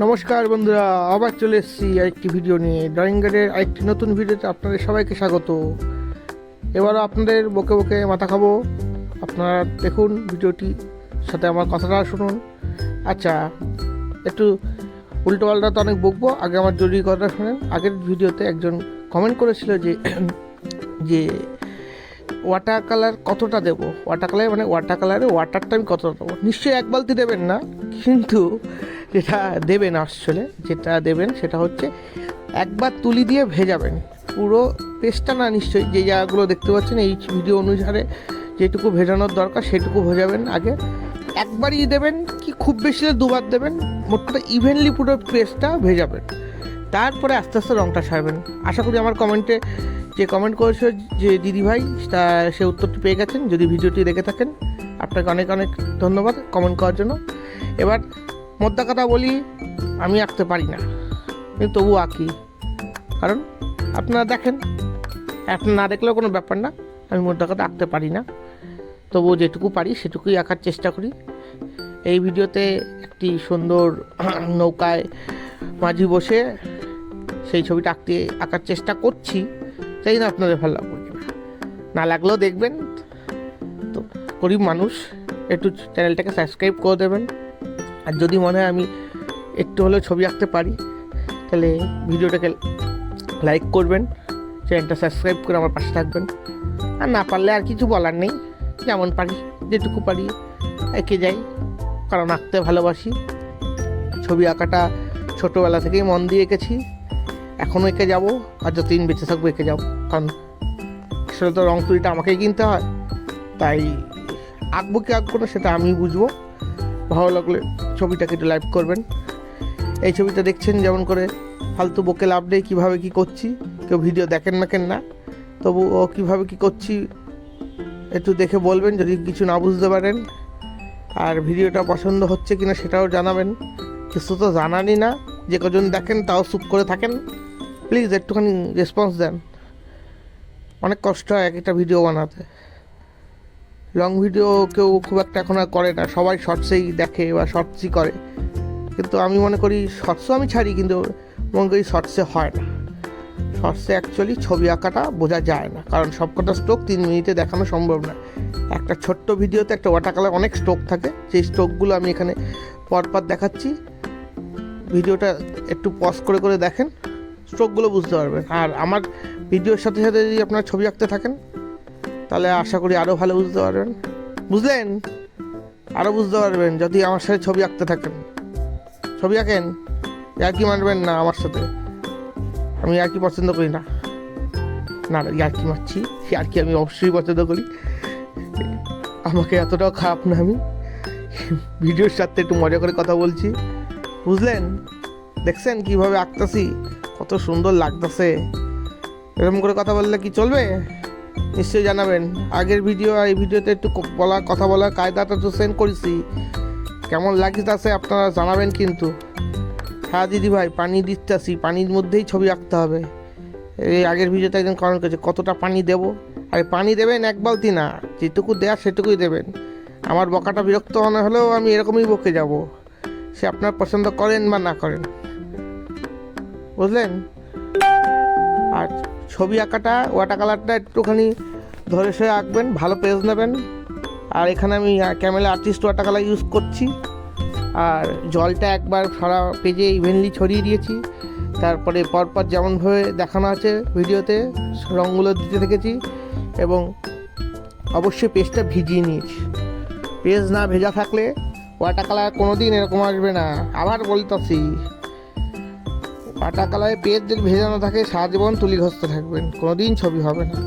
নমস্কার বন্ধুরা, আবার চলে এসেছি আরেকটি ভিডিও নিয়ে। ড্রয়িং গাইডের আরেকটি নতুন ভিডিওতে আপনাদের সবাইকে স্বাগত। এবারও আপনাদের বকে বকে মাথা খাবো, আপনারা দেখুন ভিডিওটি, সাথে আমার কথাটা শুনুন। আচ্ছা, একটু উল্টো পাল্টা তো অনেক বকবো, আগে আমার জরুরি কথাটা শুনেন। আগের ভিডিওতে একজন কমেন্ট করেছিল যে ওয়াটার কালার কতটা দেবো, ওয়াটার কালার মানে ওয়াটার কালারে ওয়াটারটা আমি কতটা দেবো। নিশ্চয়ই এক বালতি দেবেন না, কিন্তু যেটা দেবেন আসলে যেটা দেবেন সেটা হচ্ছে একবার তুলি দিয়ে ভেজাবেন, পুরো পেস্টটা না, নিশ্চয়ই যে জায়গাগুলো দেখতে পাচ্ছেন এই ভিডিও অনুসারে যেটুকু ভেজানোর দরকার সেটুকু ভেজাবেন। আগে একবারই দেবেন কি খুব বেশি দুবার দেবেন, মোট কথা ইভেনলি পুরো পেস্টটা ভেজাবেন, তারপরে আস্তে আস্তে রঙটা সারবেন। আশা করি আমার কমেন্টে যে কমেন্ট করেছে যে দিদিভাই, তা সে উত্তরটি পেয়ে গেছেন। যদি ভিডিওটি দেখে থাকেন আপনাকে অনেক অনেক ধন্যবাদ কমেন্ট করার জন্য। এবার মোদ্দা কথা বলি, আমি আঁকতে পারি না, কিন্তু তবু আঁকি, কারণ আপনারা দেখেন, আপনারা না দেখলেও কোনো ব্যাপার না। আমি মোদ্দা কথা আঁকতে পারি না, তবুও যেটুকু পারি সেটুকুই আঁকার চেষ্টা করি। এই ভিডিওতে একটি সুন্দর নৌকায় মাঝি বসে সেই ছবিটা আঁকার চেষ্টা করছি। চাই না আপনাদের ভালো লাগবে কিনা, না লাগলেও দেখবেন তো, গরিব মানুষ, একটু চ্যানেলটাকে সাবস্ক্রাইব করে দেবেন। আর যদি মনে হয় আমি একটু হলেও ছবি আঁকতে পারি, তাহলে ভিডিওটাকে লাইক করবেন, চ্যানেলটা সাবস্ক্রাইব করে আমার পাশে থাকবেন। আর না পারলে আর কিছু বলার নেই, যেমন পারি যেটুকু পারি এঁকে যাই, কারণ আঁকতে ভালোবাসি। ছবি আঁকাটা ছোটোবেলা থেকেই মন দিয়ে এঁকেছি, এখনও এঁকে যাবো, আর যতদিন বেঁচে থাকবো এঁকে যাবো। কারণ আসলে তো রং তুলিটা আমাকেই কিনতে হয়, তাই আঁকবো কি আঁকবো না সেটা আমি বুঝবো। ভালো লাগলে ছবিটাকে একটু লাইক করবেন। এই ছবিটা দেখছেন যেমন করে, ফালতু বকে লাভ নেই, কীভাবে কী করছি, কেউ ভিডিও দেখেন না, তবু ও কীভাবে কী করছি একটু দেখে বলবেন যদি কিছু না বুঝতে পারেন। আর ভিডিওটা পছন্দ হচ্ছে কিনা সেটাও জানাবেন। কিছু তো জানানই না, যে কজন দেখেন তাও চুপ করে থাকেন। প্লিজ একটুখানি রেসপন্স দেন, অনেক কষ্ট হয় একটা ভিডিও বানাতে। লং ভিডিও কেউ খুব একটা এখন আর করে না, সবাই শর্টসেই দেখে বা শর্টসই করে, কিন্তু আমি মনে করি শর্টসও আমি ছাড়ি, কিন্তু মনে করি শর্টসে হয় না। শর্টসে অ্যাকচুয়ালি ছবি আঁকাটা বোঝা যায় না, কারণ সবকটা স্ট্রোক 3 মিনিটে দেখানো সম্ভব না। একটা ছোট্ট ভিডিওতে একটা ওয়াটার কালার অনেক স্ট্রোক থাকে, সেই স্ট্রোকগুলো আমি এখানে পরপর দেখাচ্ছি। ভিডিওটা একটু পজ করে করে দেখেন, স্ট্রোকগুলো বুঝতে পারবেন। আর আমার ভিডিওর সাথে সাথে যদি আপনারা ছবি আঁকতে থাকেন, তাহলে আশা করি আরও ভালো বুঝতে পারবেন। বুঝলেন? আরও বুঝতে পারবেন যদি আমার সাথে ছবি আঁকতে থাকেন। ছবি আঁকেন, ইয়ার্কি মারবেন না আমার সাথে, আমি ইয়ার্কি পছন্দ করি না। না ইয়ার্কি মারছি, ইয়ার্কি আমি অবশ্যই পছন্দ করি, আমাকে এতটাও খারাপ না আমি, ভিডিওর সাথে একটু মজা করে কথা বলছি। বুঝলেন? দেখছেন কীভাবে আঁকতেছি, কত সুন্দর লাগতেছে। এরকম করে কথা বললে কি চলবে? নিশ্চয়ই জানাবেন। আগের ভিডিও আর এই ভিডিওতে একটু কথা বলার কায়দাটা তো সেন্ড করেছি, কেমন লাগতেছে আপনারা জানাবেন কিন্তু। হ্যাঁ দিদিভাই, পানি দিতেছি, পানির মধ্যেই ছবি আঁকতে হবে। এই আগের ভিডিওতে একজন কমেন্ট করেছে কতটা পানি দেবো। আর পানি দেবেন এক বালতি না, যেটুকু দেওয়া সেটুকুই দেবেন। আমার বকাটা বিরক্ত মনে হলেও আমি এরকমই বকে যাব, সে আপনার পছন্দ করেন বা না করেন। বুঝলেন? আর ছবি আঁকাটা ওয়াটার কালারটা একটুখানি ধরে সে আঁকবেন, ভালো পেজ নেবেন। আর এখানে আমি camera artist water colour use করছি। আর জলটা একবার সারা পেজে ইভেনলি ছড়িয়ে দিয়েছি, তারপরে পরপর যেমনভাবে দেখানো আছে ভিডিওতে রঙগুলো দিতে থেকেছি, এবং অবশ্যই পেজটা ভিজিয়ে নিয়েছি। পেজ না ভেজা থাকলে ওয়াটার কালার কোনো দিন এরকম আসবে না। আবার বলতেছি, ওয়াটার কালারে পেজ যদি ভেজানো থাকে সারা জীবন তুলি ঘষতে থাকবেন, কোনো দিন ছবি হবে না।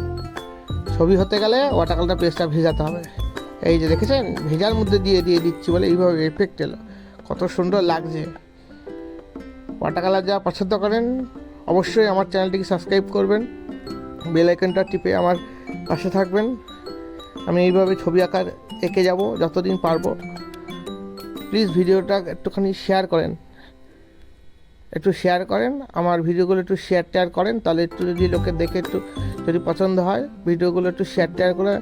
ছবি হতে গেলে ওয়াটার কালার পেজটা ভেজাতে হবে। এই যে দেখেছেন, ভেজার মধ্যে দিয়ে দিচ্ছি বলে এইভাবে এফেক্ট এলো, কত সুন্দর লাগছে। ওয়াটার কালার যা পছন্দ করেন অবশ্যই আমার চ্যানেলটিকে সাবস্ক্রাইব করবেন, বেল আইকনটা টিপে আমার পাশে থাকবেন। আমি এইভাবে ছবি আঁকার এঁকে যাব যতদিন পারবো। প্লিজ ভিডিওটা একটুখানি শেয়ার করেন, আমার ভিডিওগুলো একটু শেয়ার করেন, তাহলে একটু যদি লোকে দেখে একটু যদি পছন্দ হয় ভিডিওগুলো একটু শেয়ার করে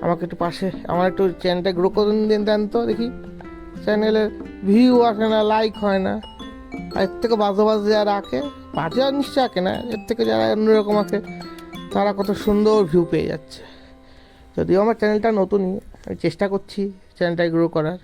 আমাকে একটু পাশে, আমার একটু চ্যানেলটা গ্রো করে দেন তো দেখি। চ্যানেলের ভিউ আসে না, লাইক হয় না, আর এর থেকে বাজে বাজে যারা আঁকে, বাজে আর নিশ্চয় আঁকে না, এর থেকে যারা অন্যরকম আঁকে তারা কত সুন্দর ভিউ পেয়ে যাচ্ছে। যদিও আমার চ্যানেলটা নতুনই, আমি চেষ্টা করছি চ্যানেলটা গ্রো করার।